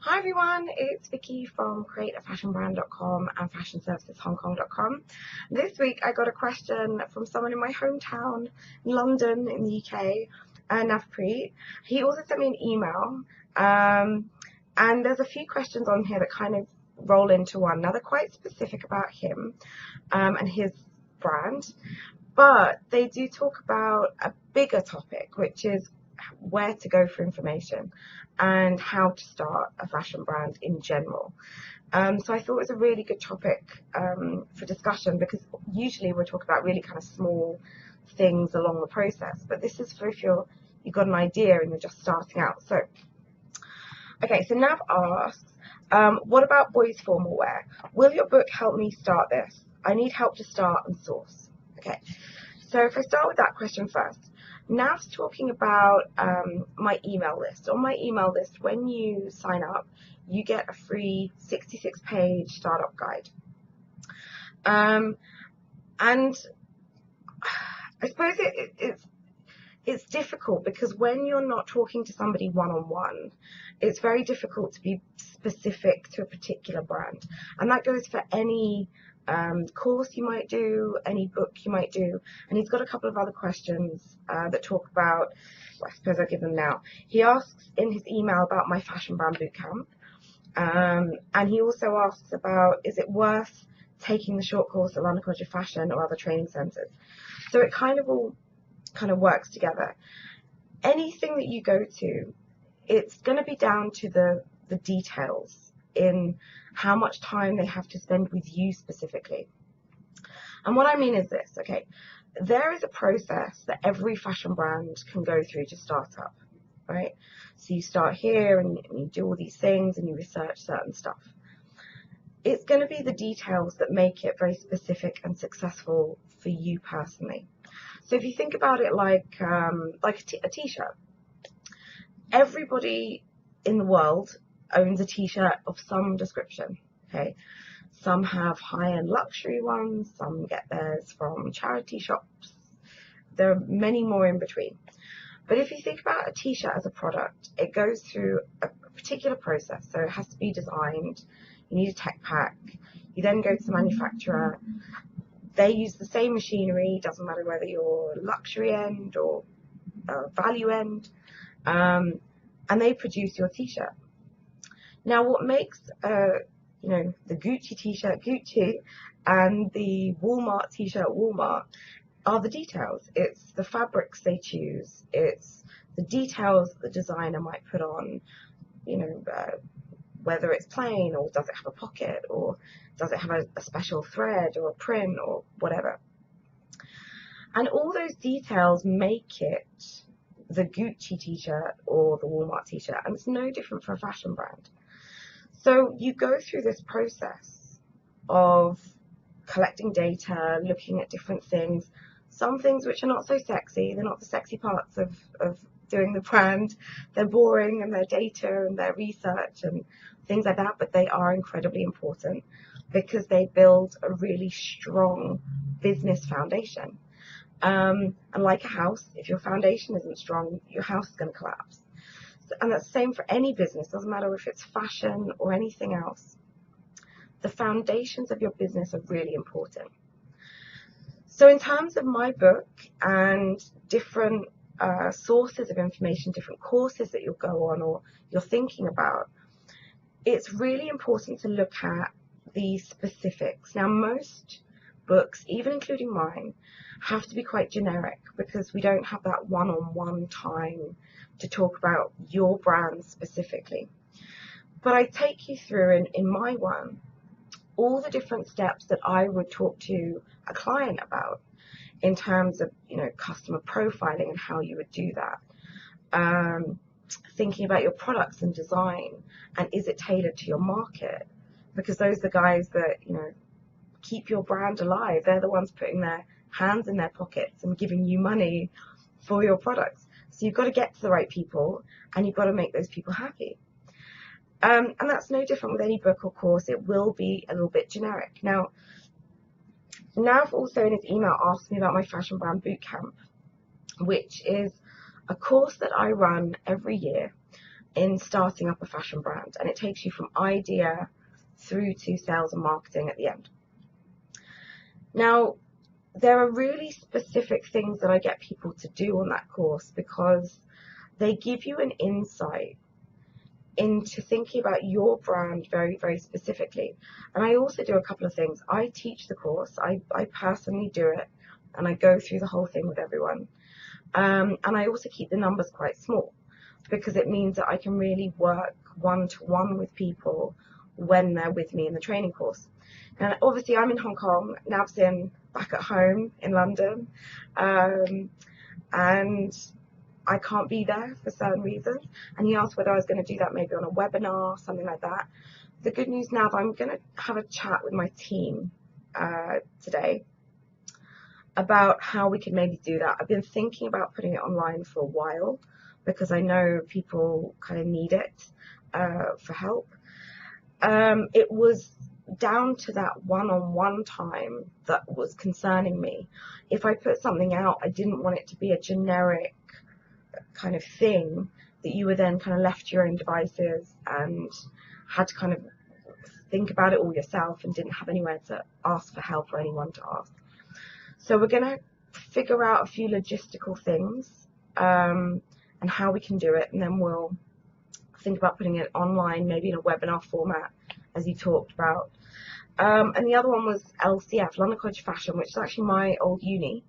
Hi everyone, it's Vicky from createafashionbrand.com and fashionserviceshongkong.com. This week I got a question from someone in my hometown, London in the UK, Navpreet. He also sent me an email, and there's a few questions on here that kind of roll into one. Now they're quite specific about him and his brand, but they do talk about a bigger topic, which is where to go for information and how to start a fashion brand in general. So I thought it was a really good topic for discussion, because usually we're talking about really kind of small things along the process, but this is for if you've got an idea and you're just starting out. So, okay, so Nav asks, what about boys' formal wear? Will your book help me start this? I need help to start and source. Okay, so if I start with that question first, Nav's talking about my email list. On my email list, when you sign up, you get a free 66-page startup guide. And I suppose it's difficult because when you're not talking to somebody one-on-one, it's very difficult to be specific to a particular brand. And that goes for any course you might do, any book you might do. And he's got a couple of other questions that talk about, well, I suppose I'll give them now. He asks in his email about my fashion brand bootcamp. And he also asks about, is it worth taking the short course at London College of Fashion or other training centres? So it kind of all works together. Anything that you go to, it's going to be down to the details in how much time they have to spend with you specifically. And what I mean is this, okay, there is a process that every fashion brand can go through to start up, right? So you start here and you do all these things and you research certain stuff. It's going to be the details that make it very specific and successful for you personally. So if you think about it like a t-shirt, everybody in the world owns a t-shirt of some description, okay? Some have high-end luxury ones, some get theirs from charity shops. There are many more in between. But if you think about a t-shirt as a product, it goes through a particular process. So it has to be designed, you need a tech pack, you then go to the manufacturer, they use the same machinery, doesn't matter whether you're luxury end or value end, and they produce your t-shirt. Now, what makes the Gucci t-shirt Gucci and the Walmart t-shirt Walmart are the details. It's the fabrics they choose. It's the details that the designer might put on, whether it's plain or does it have a pocket or does it have a special thread or a print or whatever. And all those details make it the Gucci t-shirt or the Walmart t-shirt, and it's no different for a fashion brand. So you go through this process of collecting data, looking at different things, some things which are not so sexy, they're not the sexy parts of doing the brand, they're boring and they're data and they're research and things like that, but they are incredibly important because they build a really strong business foundation. And like a house, if your foundation isn't strong, your house is going to collapse. And that's the same for any business, doesn't matter if it's fashion or anything else. The foundations of your business are really important. So in terms of my book and different sources of information, different courses that you'll go on or you're thinking about, it's really important to look at the specifics. Now, most books, even including mine, have to be quite generic because we don't have that one-on-one time to talk about your brand specifically. But I take you through in my one all the different steps that I would talk to a client about in terms of customer profiling and how you would do that. Thinking about your products and design and is it tailored to your market, because those are the guys that keep your brand alive. They're the ones putting their hands in their pockets and giving you money for your products. So you've got to get to the right people and you've got to make those people happy. And that's no different with any book or course. It will be a little bit generic. Now, Nav also in his email asked me about my fashion brand bootcamp, which is a course that I run every year. in starting up a fashion brand, and it takes you from idea through to sales and marketing at the end. Now, there are really specific things that I get people to do on that course because they give you an insight into thinking about your brand very, very specifically. And I also do a couple of things. I teach the course, I personally do it, and I go through the whole thing with everyone. And I also keep the numbers quite small because it means that I can really work one-to-one with people when they're with me in the training course. And obviously I'm in Hong Kong, Nav's back at home in London, and I can't be there for certain reasons. And he asked whether I was going to do that maybe on a webinar, something like that. The good news now, I'm going to have a chat with my team today about how we can maybe do that. I've been thinking about putting it online for a while because I know people kind of need it for help. It was down to that one-on-one time that was concerning me. If I put something out, I didn't want it to be a generic kind of thing that you were then kind of left to your own devices and had to kind of think about it all yourself and didn't have anywhere to ask for help or anyone to ask. So we're going to figure out a few logistical things and how we can do it, and then we'll think about putting it online, maybe in a webinar format, as you talked about. And the other one was LCF, London College of Fashion, which is actually my old uni.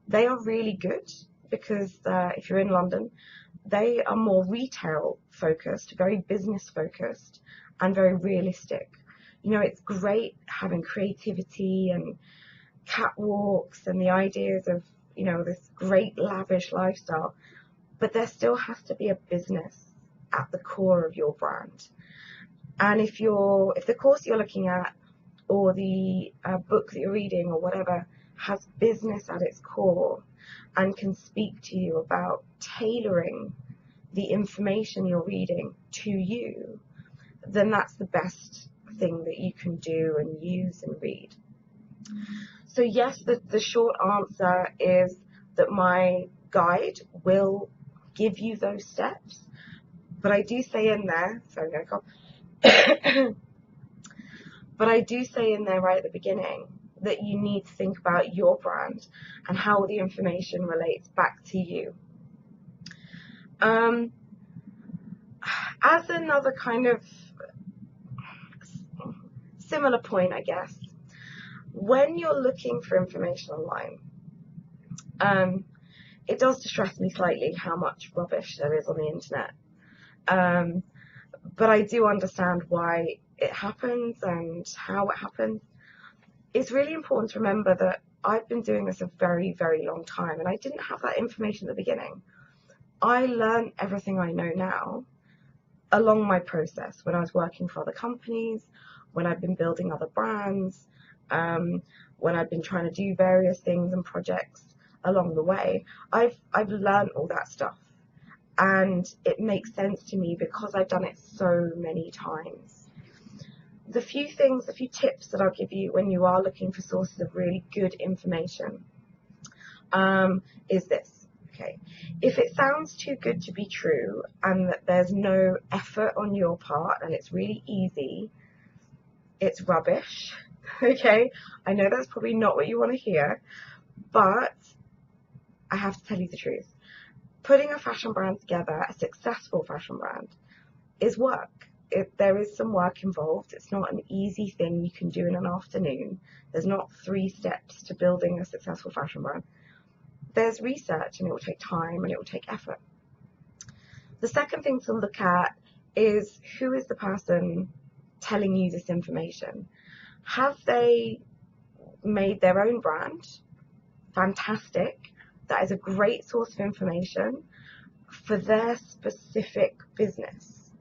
They are really good because if you're in London, they are more retail focused, very business focused, and very realistic. You know, it's great having creativity and catwalks and the ideas of, you know, this great lavish lifestyle, but there still has to be a business at the core of your brand. And if the course you're looking at or the book that you're reading or whatever has business at its core and can speak to you about tailoring the information you're reading to you, then that's the best thing that you can do and use and read. So yes, the short answer is that my guide will give you those steps, but I do say in there, sorry, I'm going to cough. But I do say in there right at the beginning that you need to think about your brand and how the information relates back to you. As another kind of similar point, I guess, when you're looking for information online, it does distress me slightly how much rubbish there is on the internet. But I do understand why it happens and how it happens. It's really important to remember that I've been doing this a very, very long time, and I didn't have that information at the beginning. I learned everything I know now along my process when I was working for other companies, when I've been building other brands, when I've been trying to do various things and projects along the way. I've learned all that stuff, and it makes sense to me because I've done it so many times. The few tips that I'll give you when you are looking for sources of really good information is this. Okay, if it sounds too good to be true and that there's no effort on your part and it's really easy, it's rubbish. Okay, I know that's probably not what you want to hear, but I have to tell you the truth. Putting a fashion brand together, a successful fashion brand, is work. There is some work involved. It's not an easy thing you can do in an afternoon. There's not 3 steps to building a successful fashion brand. There's research, and it will take time and it will take effort. The second thing to look at is, who is the person telling you this information? Have they made their own brand? Fantastic. That is a great source of information for their specific business.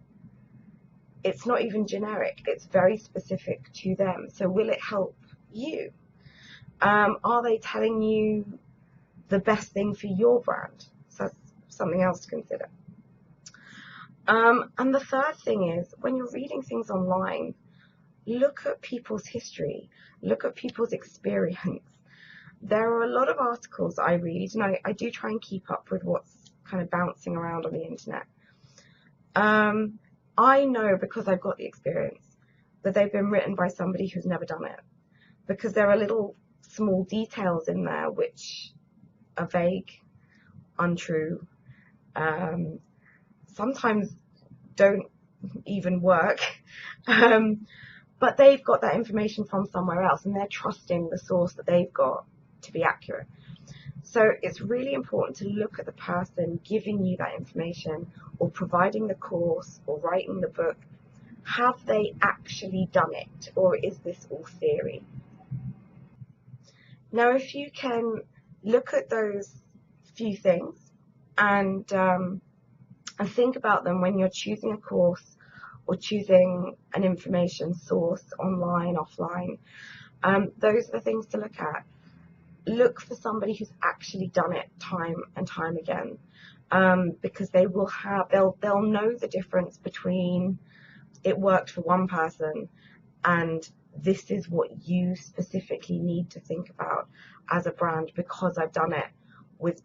It's not even generic. It's very specific to them. So will it help you? Are they telling you the best thing for your brand? So that's something else to consider. And the third thing is, when you're reading things online, look at people's history, look at people's experience. There are a lot of articles I read, and I do try and keep up with what's kind of bouncing around on the internet. I know, because I've got the experience, that they've been written by somebody who's never done it, because there are little small details in there which are vague, untrue, sometimes don't even work, but they've got that information from somewhere else and they're trusting the source that they've got to be accurate. So it's really important to look at the person giving you that information or providing the course or writing the book. Have they actually done it, or is this all theory? Now, if you can look at those few things and think about them when you're choosing a course or choosing an information source, online, offline, those are the things to look at. Look for somebody who's actually done it time and time again, because they'll know the difference between it worked for one person and this is what you specifically need to think about as a brand, because I've done it with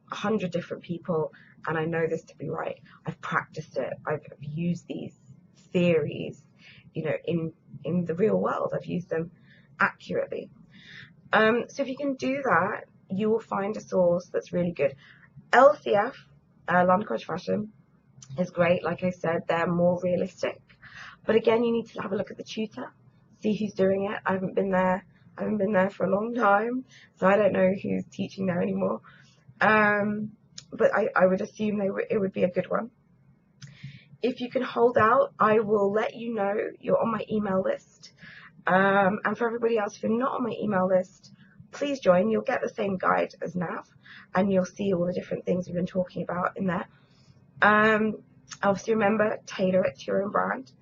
100 different people and I know this to be right. I've practiced it. I've used these theories, in the real world. I've used them accurately. So if you can do that, you will find a source that's really good. LCF, London College Fashion, is great. Like I said, they're more realistic. But again, you need to have a look at the tutor, see who's doing it. I haven't been there for a long time, so I don't know who's teaching there anymore. But I would assume it would be a good one. If you can hold out, I will let you know you're on my email list. And for everybody else, if you're not on my email list, please join. You'll get the same guide as Nav, and you'll see all the different things we've been talking about in there. Obviously, remember, tailor it to your own brand.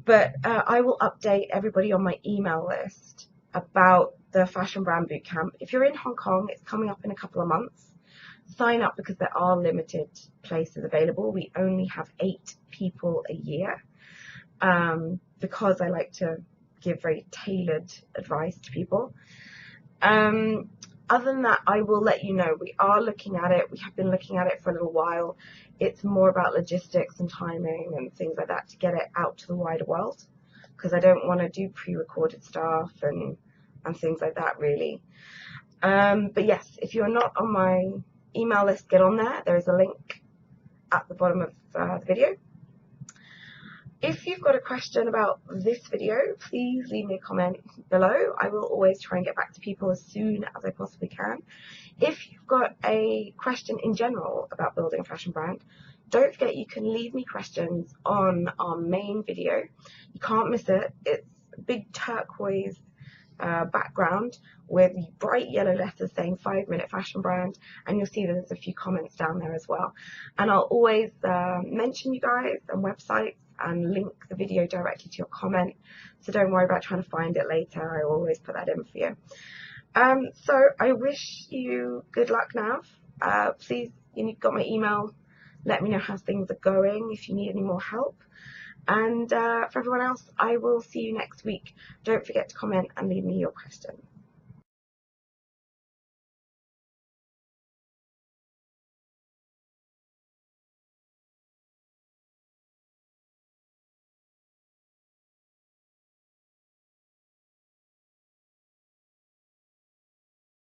But I will update everybody on my email list about the Fashion Brand Bootcamp. If you're in Hong Kong, it's coming up in a couple of months. Sign up, because there are limited places available. We only have 8 people a year, because I like to give very tailored advice to people. Other than that, I will let you know. We are looking at it. We have been looking at it for a little while. It's more about logistics and timing and things like that to get it out to the wider world, because I don't want to do pre-recorded stuff and things like that, really. But yes, if you're not on my email list, get on there. There is a link at the bottom of the video. If you've got a question about this video, please leave me a comment below. I will always try and get back to people as soon as I possibly can. If you've got a question in general about building a fashion brand, don't forget you can leave me questions on our main video. You can't miss it. It's a big turquoise background with bright yellow letters saying 5-minute fashion brand, and you'll see there's a few comments down there as well. And I'll always mention you guys and websites and link the video directly to your comment, so don't worry about trying to find it later. I always put that in for you. So I wish you good luck, Nav. Please, you've got my email. Let me know how things are going if you need any more help. And for everyone else, I will see you next week. Don't forget to comment and leave me your questions.